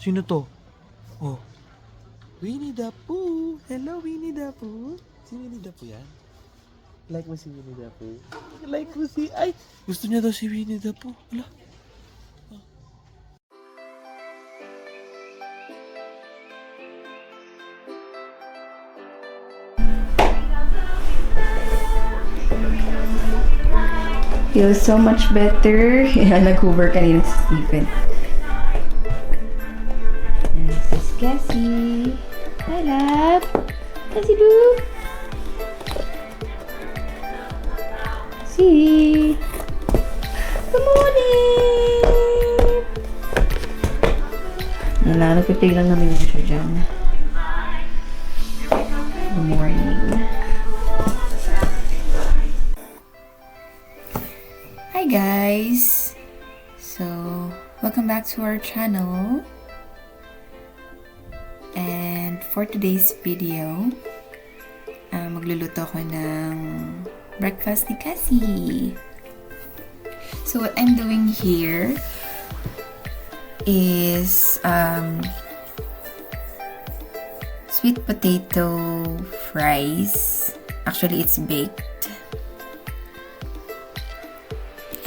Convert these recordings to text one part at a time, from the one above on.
Sino to? Oh. Winnie the Pooh! Hello, Winnie the Pooh! Si Winnie the Pooh yan? Like mo si Winnie the Pooh? Like mo si... Ay! Gusto niya daw si Winnie the Pooh. Hala. Feels so much better. Nag-hoover kanina si Stephen. This is Cassie. Hi, love. Cassie boo. See. Good morning. Nagpipig lang namin siya dyan. Good morning. Hi guys! So, welcome back to our channel. And for today's video, magluluto ako ng breakfast ni Cassie. So, what I'm doing here is sweet potato fries. Actually, it's baked.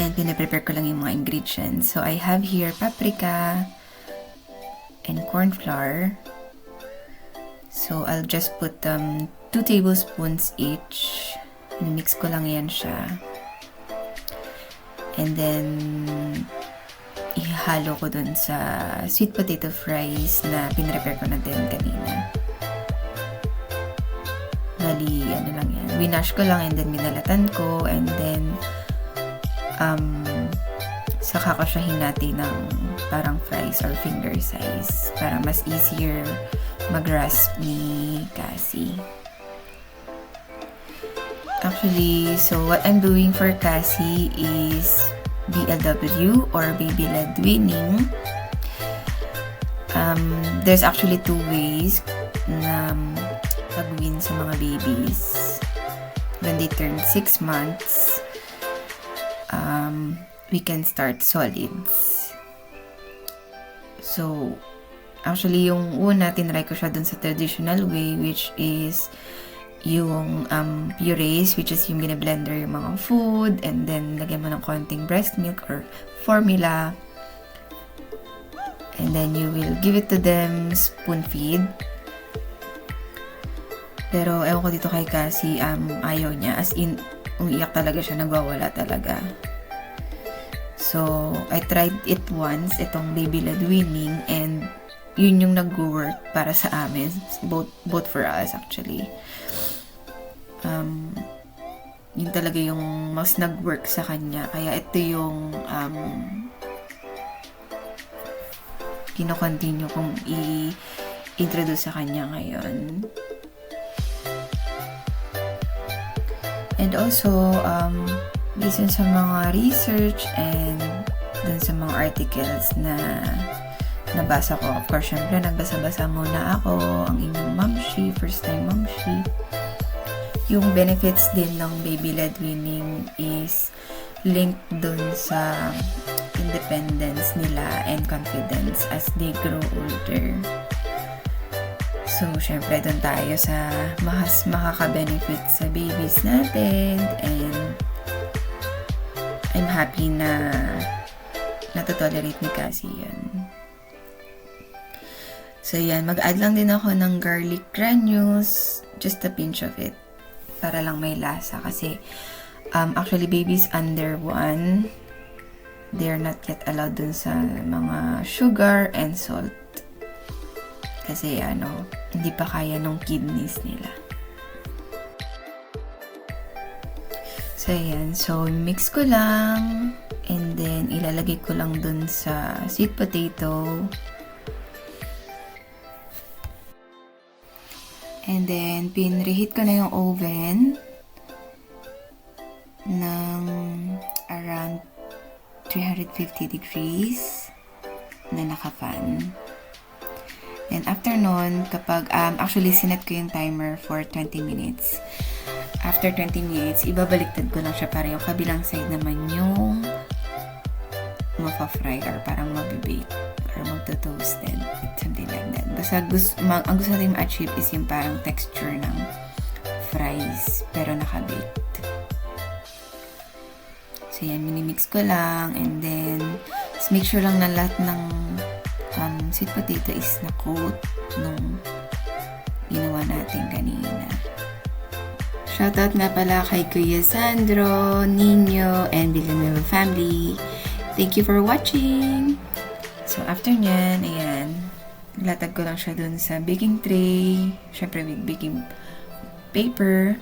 And pinaprepare ko lang yung mga ingredients. So, I have here paprika and corn flour. So, I'll just put 2 tablespoons each. Mix ko lang yan siya. And then, ihalo ko dun sa sweet potato fries na pinaprepare ko na din kanina. Bali, ano lang yan. Winash ko lang and then minalatan ko and then saka ko siya hinati ng parang fries or finger size para mas easier mag-rasp ni Cassie. Actually, so what I'm doing for Cassie is BLW or baby-led weaning. There's actually 2 ways na pag-wean sa mga babies. When they turn 6 months, we can start solids. So, actually, yung una, tinry ko siya dun sa traditional way, which is yung purees, which is yung binablender yung mga food, and then lagyan mo ng konting breast milk or formula. And then you will give it to them spoon feed. Pero, ewan ko dito kay Cassie, ayaw niya. As in, umiiyak talaga siya, nagwawala talaga. So, I tried it once, itong baby-led weaning, and yun yung nag-work para sa amin. Both for us, actually. Yun talaga yung mas nag-work sa kanya. Kaya ito yung kino-continue kong i-introduce sa kanya ngayon. And also, based sa mga research and dun sa mga articles na nabasa ko. Of course, syempre, nagbasa-basa muna ako, ang inyong mamshi, first time mamshi. Yung benefits din ng baby-led weaning is linked dun sa independence nila and confidence as they grow older. So, syempre, dun tayo sa mas makaka-benefit sa babies natin, and I'm happy na natotolerate ni Cassie yan. So, yan. Mag-add lang din ako ng garlic granules. Just a pinch of it. Para lang may lasa. Kasi, actually, babies under 1, they're not yet allowed dun sa mga sugar and salt. Kasi, hindi pa kaya nung kidneys nila. So, ayan. So, mix ko lang. And then, ilalagay ko lang dun sa sweet potato. And then, pinreheat ko na yung oven ng around 350 degrees na naka-fan. And after nun, kapag, actually, sinet ko yung timer for 20 minutes. After 20 minutes, ibabaliktad ko lang siya para yung kabilang side naman yung mapa-fry or parang mabibake or to-toasted. Something like that. Basta ang gusto natin ma-achieve is yung parang texture ng fries, pero naka-baked. So yan, minimix ko lang, and then make sure lang na lahat ng sweet potato is na-coat nung ginawa natin kanina. Shoutout nga pala kay Kuya Sandro, Nino, and Villanueva family. Thank you for watching! So after nyan, ayan, latag ko lang siya dun sa baking tray. Syempre with baking paper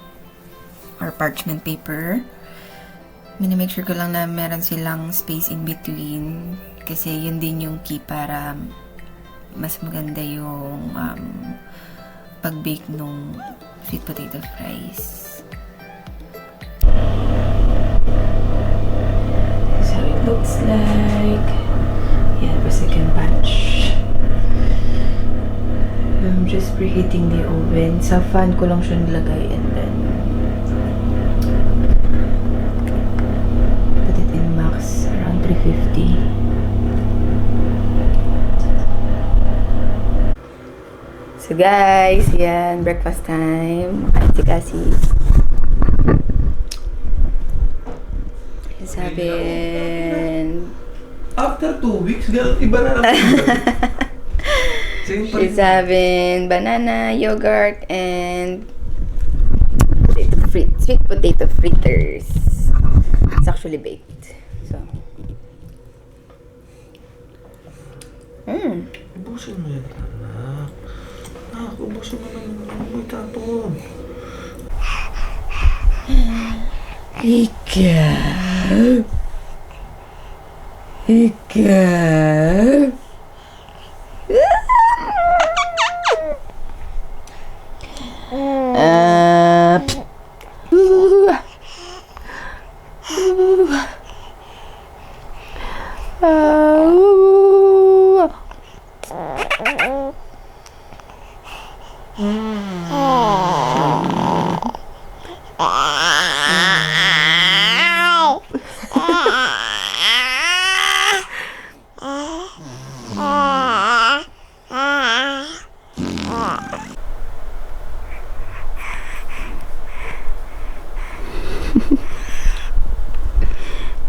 or parchment paper. Minimake sure ko lang na meron silang space in between kasi yun din yung key para mas maganda yung pag-bake nung sweet potato fries. So it looks like yeah, the second batch. I'm just preheating the oven. Sa fan ko lang siya nilagay, and then put it in max around 350. So guys, yan, breakfast time. Kain si Cassie. Sabi, After 2 weeks, iba na lang. she's having banana, yogurt, and sweet potato fritters. It's actually baked. So, Ubusin mo yan, anak. Ubusin mo naman. May tapon. Ikaw.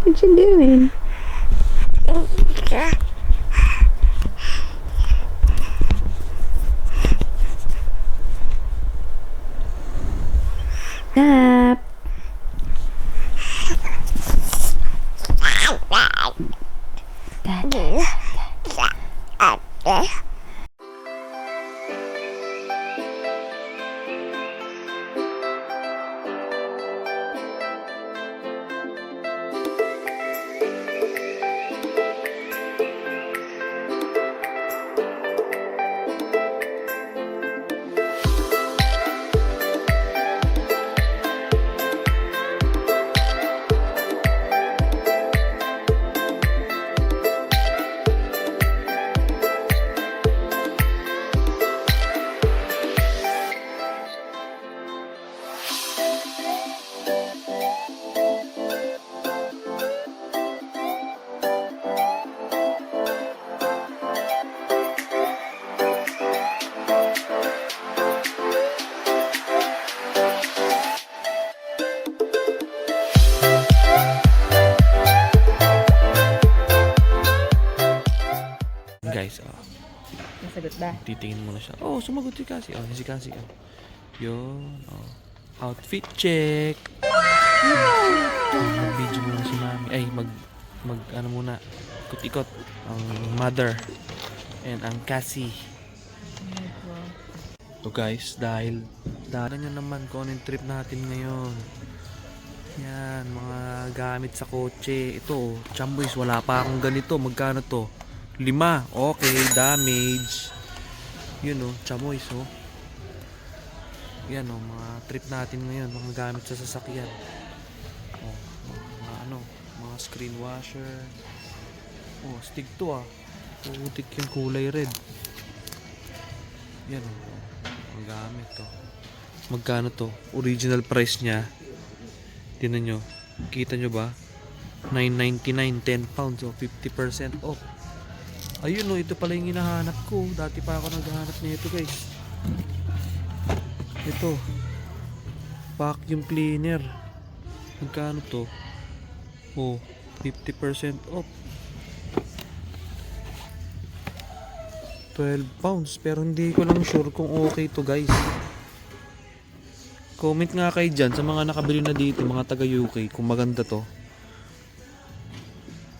What you doing? Nap. Guys, Nasagot ba? titingin muna siya. Oh, sumagot si Cassie. Si Cassie. Yun. Outfit check. Mag-video muna si Mami. Ay, ano muna. Ikot-ikot. Ang mother. And ang Cassie. So guys, dahil nyo naman kung anong trip natin ngayon. Yan, mga gamit sa kotse. Ito, chamboys, wala pa akong ganito. Magkano to? 5. Okay, damage. Yun chamoys yan mga trip natin ngayon, mga gamit sa sasakyan. Mga screen washer. Stick to putik yung kulay red. Yan mga gamit Magkano to? Original price niya. Tingnan nyo. Kita nyo ba? $9.99, 10 pounds 50% off. Ayun oh, ito pala yung hinahanap ko. Dati pa ako naghahanap nito guys. Ito. Vacuum cleaner. Magkano to? Oh, 50% off. 12 pounds. Pero hindi ko lang sure kung okay to guys. Comment nga kayo dyan sa mga nakabili na dito, mga taga UK, kung maganda to.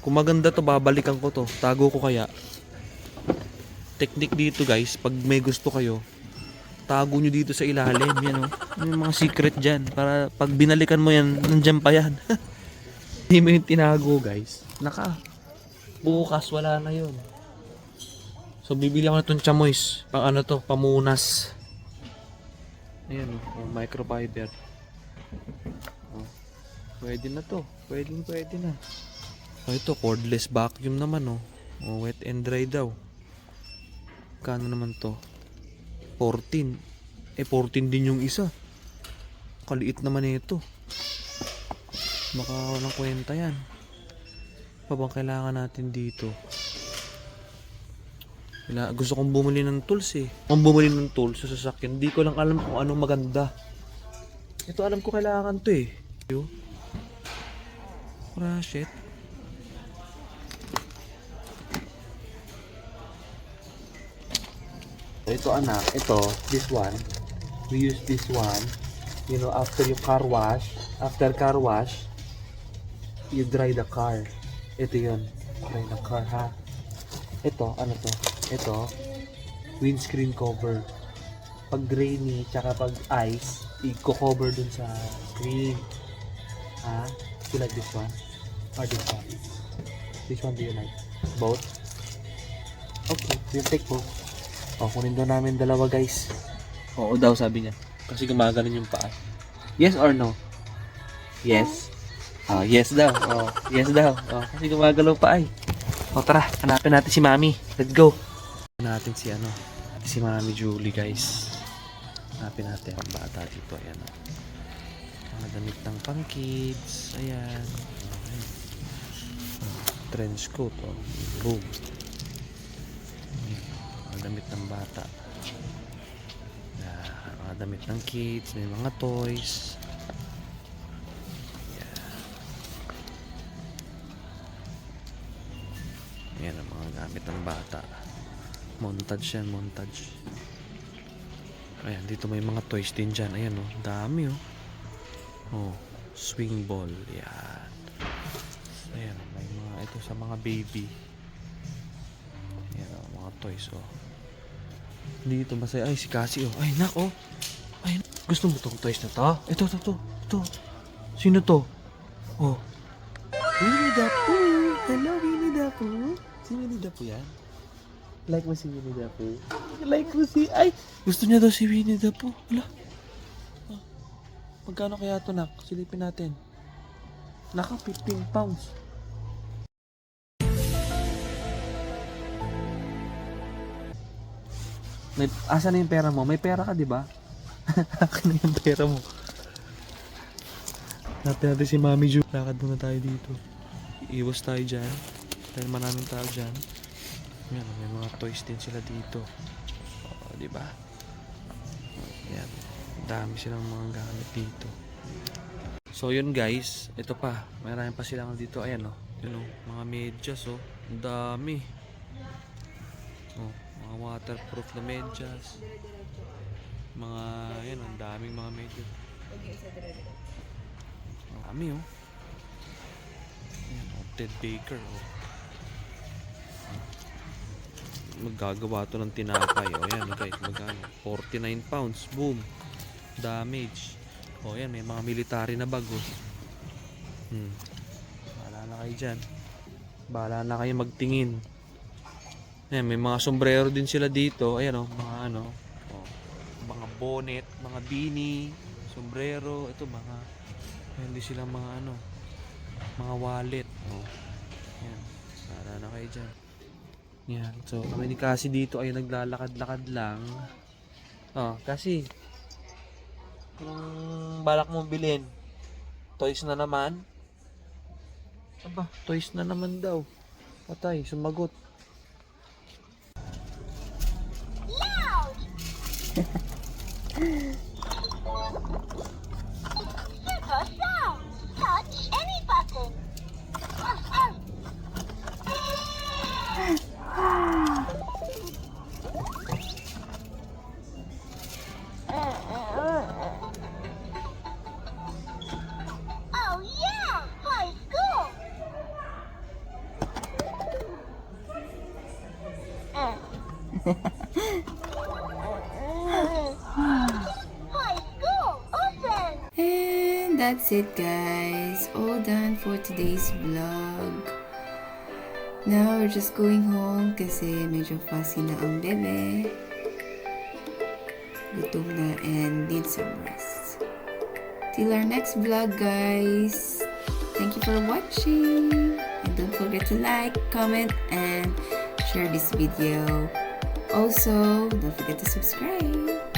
Kung maganda to, babalikan ko to. Tago ko kaya. Technique dito guys, pag may gusto kayo, tago nyo dito sa ilalim. Yan o. May mga secret dyan. Para pag binalikan mo yan, nandyan pa yan. Hindi mo yung tinago guys. Bukas, wala na yun. So bibili ako na itong chamois. Pang ano to, pamunas. Ayan o, microfiber. Oh, pwede na to. Pwede na. Oh, ito, cordless vacuum naman oh. Oh, wet and dry daw. Kano naman to? 14. 14 din yung isa. Kaliit naman ito. Baka walang kwenta yan. Pa bang kailangan natin dito? Gusto kong bumili ng tools eh. Kung bumili ng tools sa sasakyan, hindi ko lang alam kung anong maganda. Ito alam ko kailangan to eh. Crashit. Ito anak, this one. We use this one. You know, after car wash, you dry the car. Ito yun. Dry the car ha. Ito, ano to? Ito, windscreen cover. Pag rainy, tsaka pag ice, i-cover dun sa screen. Ha? You like this one? Or this one? Which one do you like? Both? Okay, we'll take both. O, kunin daw namin dalawa guys. Oo daw sabi niya. Kasi gumaganon yung paa. Yes or no? Yes? Oh, yes daw. Oh, yes daw. Oh, kasi gumagalaw pa ay. O tara, hanapin natin si Mami. Let's go. Natin si Mami Julie guys. Hanapin natin ang bata dito. Ayan o. Mga damit ng pang kids. Ayan. Trench coat o. Boom. Mga damit ng bata. Mga damit ng kids. May mga toys. Ayan ang mga gamit ng bata. Montage yan, montage. Ayan, dito may mga toys din dyan. Ayan o, dami o. Oh, swing ball. Yan. Ayan, may mga, ito sa mga baby. Ayan o, mga toys o. Dito masaya. Ay, si Cassie o. Ay, nak o. Ay, gusto mo tong toys na to? Ito. Sino to? Oh. Winnie the Pooh! Hello, Winnie the Pooh! Si Winnie the Pooh yan? Like mo si Winnie the Pooh? Like mo si... Ay! Gusto niya daw si Winnie the Pooh. Wala. Ah, magkano kaya ito, nak? Silipin natin. Naka 15 pounds. Asa na yung pera mo? May pera ka, di ba? Akin na yung pera mo. Natin si Mami Ju. Lakad muna tayo dito. Iwas tayo dyan. Dahil maraming tao dyan. Yan, may mga toys din sila dito. O, diba? Yan. Dami silang mga gamit dito. So, yun guys. Ito pa. Mayroon pa silang dito. Ayan o. Yun o. Mga medyas o. Ang dami. O, mga waterproof na medyas. Mga, yan. Ang daming mga medyas. Ang dami o. Ayan o. Ted Baker o. Maggagawa to ng tinapay. O yan guys, magkano? 49 pounds. Boom. Damage. O yan, may mga military na bag o. Bahala na kayo dyan. Bahala na kayo magtingin. Ayan, may mga sombrero din sila dito. Ayan o, mga ano. O, mga bonnet, mga beanie, sombrero. Ito mga, hindi silang mga ano, mga wallet. O, ayan. Bahala na kayo dyan. Yan. So, kami ni Cassie dito ay naglalakad-lakad lang. Oh, Cassie. Anong balak mong bilhin? Toys na naman? Aba, toys na naman daw. Patay, sumagot. Super sound. Touch any button. Oh yeah, high school. High school open. And that's it, guys. All done for today's vlog. Now we're just going home kasi medyo fussy na ang bebe. Gutom na and need some rest. Till our next vlog, guys. Thank you for watching. And don't forget to like, comment, and share this video. Also, don't forget to subscribe.